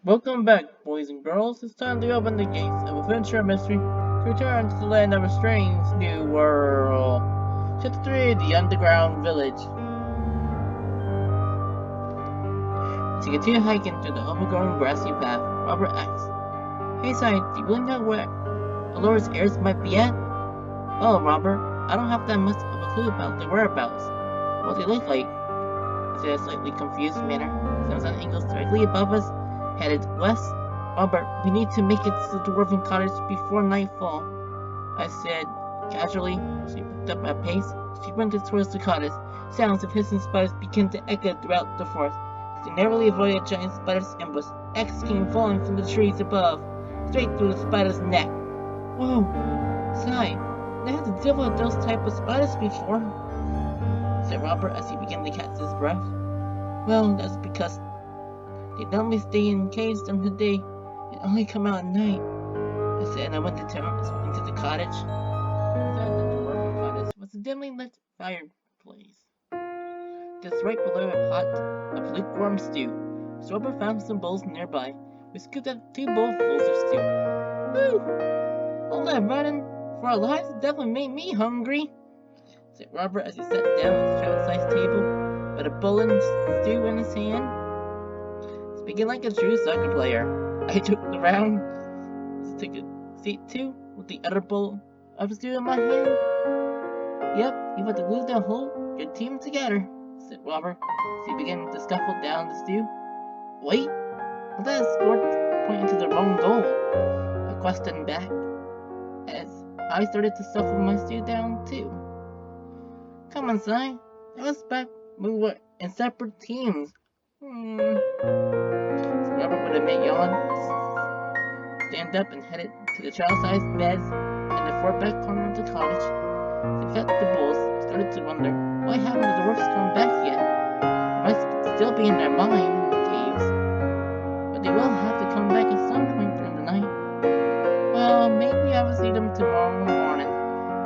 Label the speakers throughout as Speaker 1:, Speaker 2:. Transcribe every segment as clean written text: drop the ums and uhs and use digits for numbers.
Speaker 1: Welcome back, boys and girls. It's time to open the gates of adventure and mystery to return to the land of a strange new world. Chapter 3, The Underground Village. As you continue hiking through the overgrown grassy path, Robert asks, "Hey, Sigh, do you really know where Alaura's heirs might be at?" "Well, Robert, I don't have that much of a clue about their whereabouts. What they look like?" He said in a slightly confused manner. Newsatin angles directly above us, headed west. "Robert, we need to make it to the dwarven cottage before nightfall," I said casually. She picked up our pace. She sprinted towards the cottage. Sounds of hissing spiders began to echo throughout the forest. She narrowly avoided a giant spider's ambush. Axe came falling from the trees above, straight through the spider's neck. "Whoa, Sigh, I had to deal with those type of spiders before," said Robert as he began to catch his breath. "Well, that's because they normally stay in caves during the day and only come out at night," I said, and I went into the cottage. Inside the dwarven cottage was a dimly lit fireplace. Just right below a pot of lukewarm stew. So Robert found some bowls nearby. We scooped up 2 bowlfuls of stew. "Whew! All that running for our lives definitely made me hungry," said Robert as he sat down at the child-sized table with a bowl of stew in his hand. Speaking like a true soccer player, I took the round, took a seat too, with the other bowl of stew in my hand. "Yep, you've got to glue the whole good team together," said Robert as he began to scuffle down the stew. "Wait, I thought I scored pointing to the wrong goal," I questioned back as I started to shuffle my stew down too. "Come on, Sigh. That was back when we were in separate teams." Robert with a mid-yawn, stand up and headed to the child-sized beds in the far back corner of the cottage. They fed the bulls, started to wonder, why haven't the dwarfs come back yet? They might still be in their mine caves, but they will have to come back at some point during the night. "Well, maybe I will see them tomorrow morning,"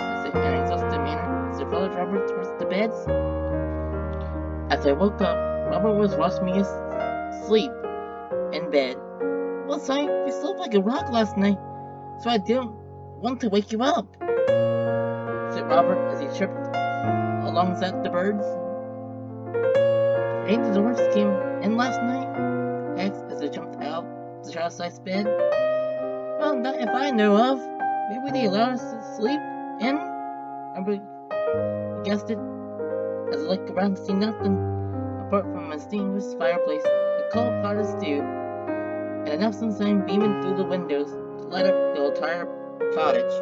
Speaker 1: I said in an exhausted manner as I followed Robert towards the beds. As I woke up, Robert was watching me asleep in bed. "Well, Sigh, you slept like a rock last night, so I didn't want to wake you up," said Robert as he tripped alongside the birds. "Ain't the dwarfs came in last night?" I asked as I jumped out the child-sized bed. "Well, not if I know of. Maybe they allowed us to sleep in," Robert guessed it as I looked around to see nothing apart from a extinguished fireplace, a cold pot of stew, and enough sunshine beaming through the windows to light up the entire cottage.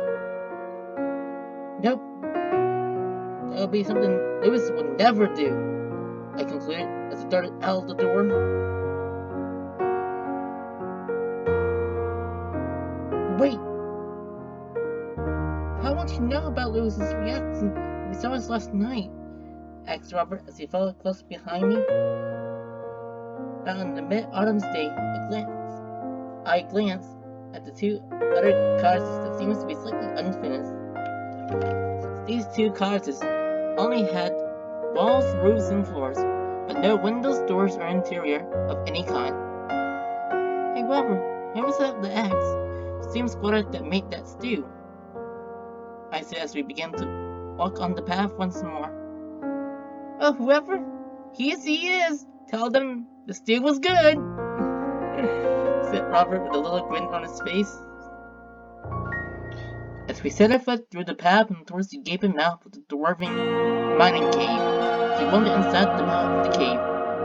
Speaker 1: "Nope, that would be something Lewis would never do," I concluded as I darted out of the door. "Wait, how much you know about Lewis's reaction when he saw us last night?" asked Robert as he followed close behind me. Out on the mid-autumn's day, I glanced at the 2 other cottages that seemed to be slightly unfinished. These 2 cottages only had walls, roofs, and floors, but no windows, doors, or interior of any kind. "Hey, Robert, who was that the axe? Same squatter that made that stew," I said as we began to walk on the path once more. "Oh, whoever he is, tell them the stew was good," said Robert with a little grin on his face. As we set our foot through the path and towards the gaping mouth of the dwarven mining cave, as we wandered inside the mouth of the cave,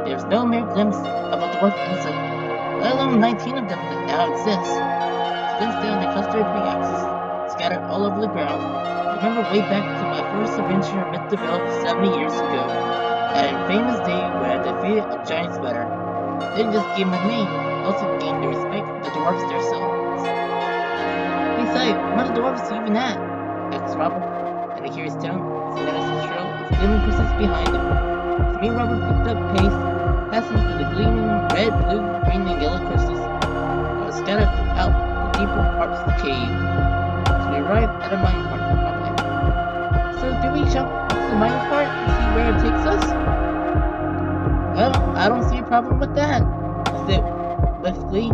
Speaker 1: there was no mere glimpse of a dwarf insect, let alone 19 of them that now exist. I glanced down the cluster of pickaxes scattered all over the ground. I remember way back to my first adventure amid the village 70 years ago, at an famous day where I defeated a giant spider. They didn't just give my name, also gained the respect of the dwarves themselves. "Hey, Sigh, where the dwarves even at?" asked Robert in a curious tone as he noticed the trail of gleaming crystals behind him. As me and Robert picked up pace, passing through the gleaming red, blue, green, and yellow crystals that were scattered throughout the deeper parts of the cave. As we arrived at a mine part, Robert asked, "So do we jump off the mine part and see where it takes us?" "Well, I don't see a problem with that," I said with glee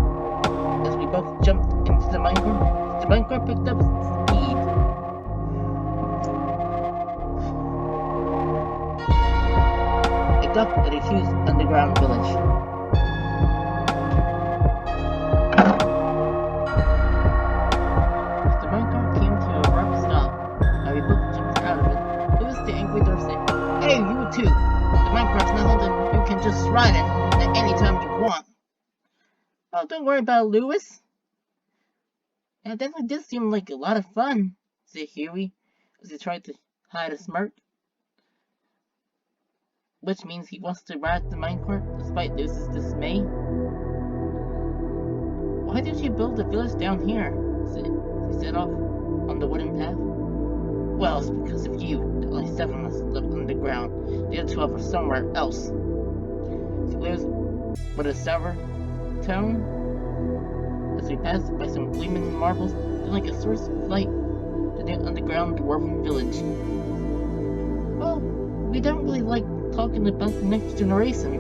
Speaker 1: as we both jumped into the minecart. The minecart picked up speed. It docked at a huge underground village. The minecart came to a abrupt stop, and we both jumped out of it. Lewis the angry dwarf said, "Hey, you two! The minecart's not something you can just ride in at any time you want." "Oh, don't worry about it, Lewis. That definitely did seem like a lot of fun," said Huey, as he tried to hide a smirk. Which means he wants to ride the minecart despite Lewis's dismay. "Why did you build the village down here?" he set off on the wooden path. "Well, it's because of you. The only 7 of us live underground. The other 12 are somewhere else." She lives with a sour tone as we passed by some gleaming marbles, then like a source of light, the new underground dwarven village. "Well, we don't really like talking about the next generation,"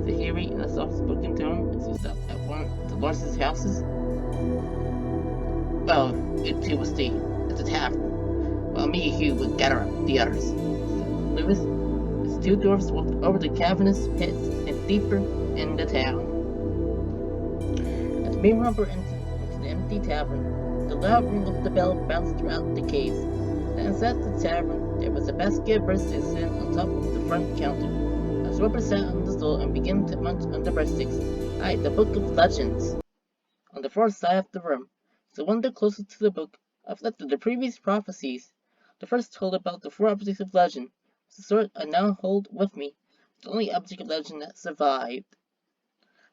Speaker 1: said Harry in a soft-spoken tone as we stopped at one of the largest houses. "Well, you two will stay at the tavern, while me and Hugh will gather up the others," said Lewis, as the two dwarfs walked over the cavernous pits and deeper in the town. As me and Robert entered into the empty tavern, the loud ring of the bell bounced throughout the caves. And inside the tavern, there was a basket of breadsticks sitting on top of the front counter. As Robert sat on the stool and began to munch on the breadsticks, I had the Book of Legends on the far side of the room. The window closest to the book reflected the previous prophecies. The first told about the 4 objects of legend. The sword I now hold with me, the only object of legend that survived.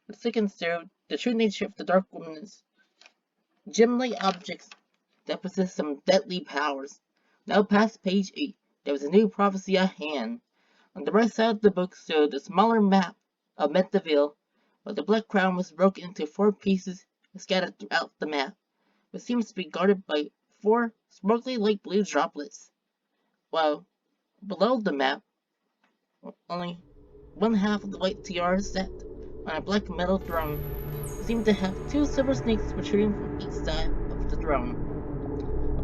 Speaker 1: The second showed the true nature of the Dark Woman's gem-like objects that possess some deadly powers. Now past page 8, there was a new prophecy at hand. On the right side of the book showed a smaller map of Mediville, where the Black Crown was broken into 4 pieces and scattered throughout the map, which seems to be guarded by 4 sparkly light blue droplets. While below the map, only one half of the white tiara sat on a black metal throne. It seemed to have 2 silver snakes protruding from each side of the throne.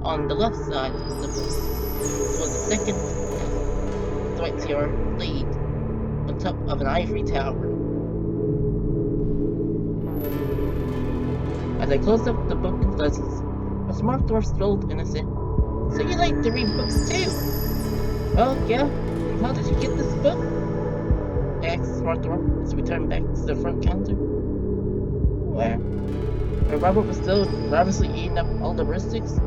Speaker 1: On the left side of the book was the second half of the white tiara laid on top of an ivory tower. As I closed up the Book of Legends, a smart dwarf strolled in and said, "So you like to read books too?" "Well, yeah. How did you get this book?" I asked the smart dwarf as we turned back to the front counter. Where Robert was still ravenously eating up all the breadsticks.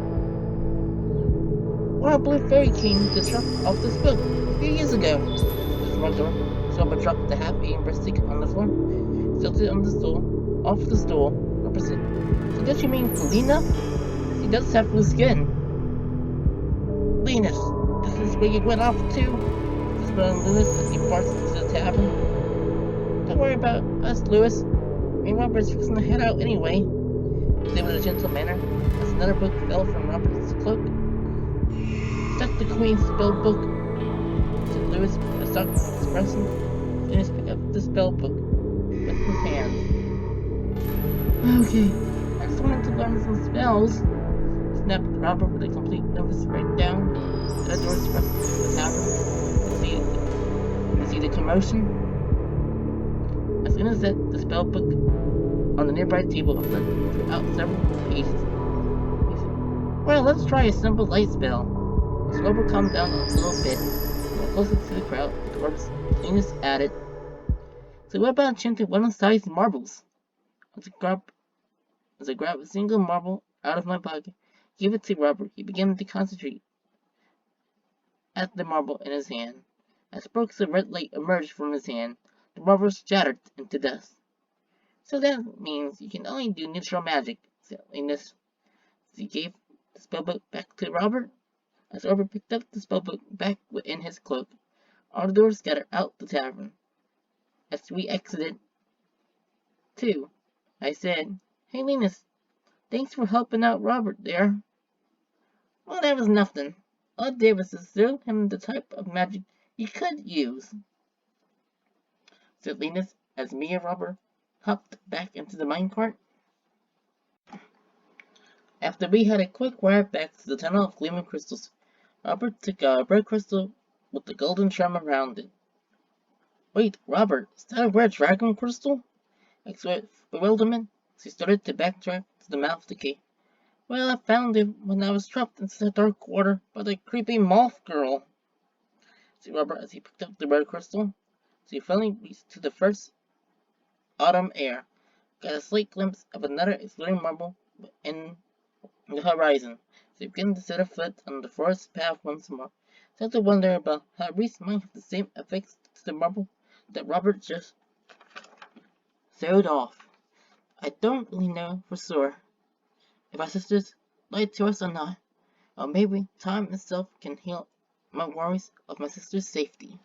Speaker 1: "Well, a blue fairy came to drop off this book a few years ago," the smart dwarf. So Robert dropped the half-eaten breadstick on the floor, tilted it on the stool, off the stool. Robert said, "So does she mean Felina? She does have blue skin." "Linus, this is where you went off to?" whispered Lewis as he barked into the tavern. "Don't worry about us, Lewis. Me and Robert's fixing to head out anyway," he said with a gentle manner, as another book fell from Robert's cloak. "That's the Queen's spell book," said Lewis with a shocked expression. Linus picked up the spell book with his hands. "Okay, I just wanted to learn some spells," snapped Robert with a complete nervous breakdown. The other doors rushed into the tavern to see the commotion. As soon as the spell book on the nearby table opened throughout several pages, he said, "Well, let's try a simple light spell." As Robert calmed down a little bit, and closer to the crowd, the dwarfs Linus added, "So what about enchanting one-sized marbles?" As I grabbed a single marble out of my pocket, gave it to Robert, he began to concentrate at the marble in his hand. As sparks of red light emerged from his hand, the marble shattered into dust. "So that means you can only do neutral magic," said Linus. He gave the spellbook back to Robert. As Robert picked up the spellbook back within his cloak, all the doors scattered out the tavern. As we exited, too, I said, "Hey Linus, thanks for helping out Robert there." "Well, that was nothing. All I did was to show him the type of magic he could use," said Linus, as me and Robert hopped back into the minecart. After we had a quick ride back to the tunnel of gleaming crystals, Robert took a red crystal with the golden charm around it. Wait, Robert, is that a rare dragon crystal? I exclaimed with bewilderment as he started to backtrack to the mouth of the cave. Well, I found it when I was trapped inside the dark water by the creepy moth girl, said Robert as he picked up the red crystal. So he finally reached to the first autumn air, got a slight glimpse of another exploding marble in the horizon. So he began to set a foot on the forest path once more. Started to wonder about how Reese might have the same effects to the marble that Robert just sewed off. I don't really know for sure if my sisters lied to us or not, or maybe time itself can heal my worries of my sister's safety.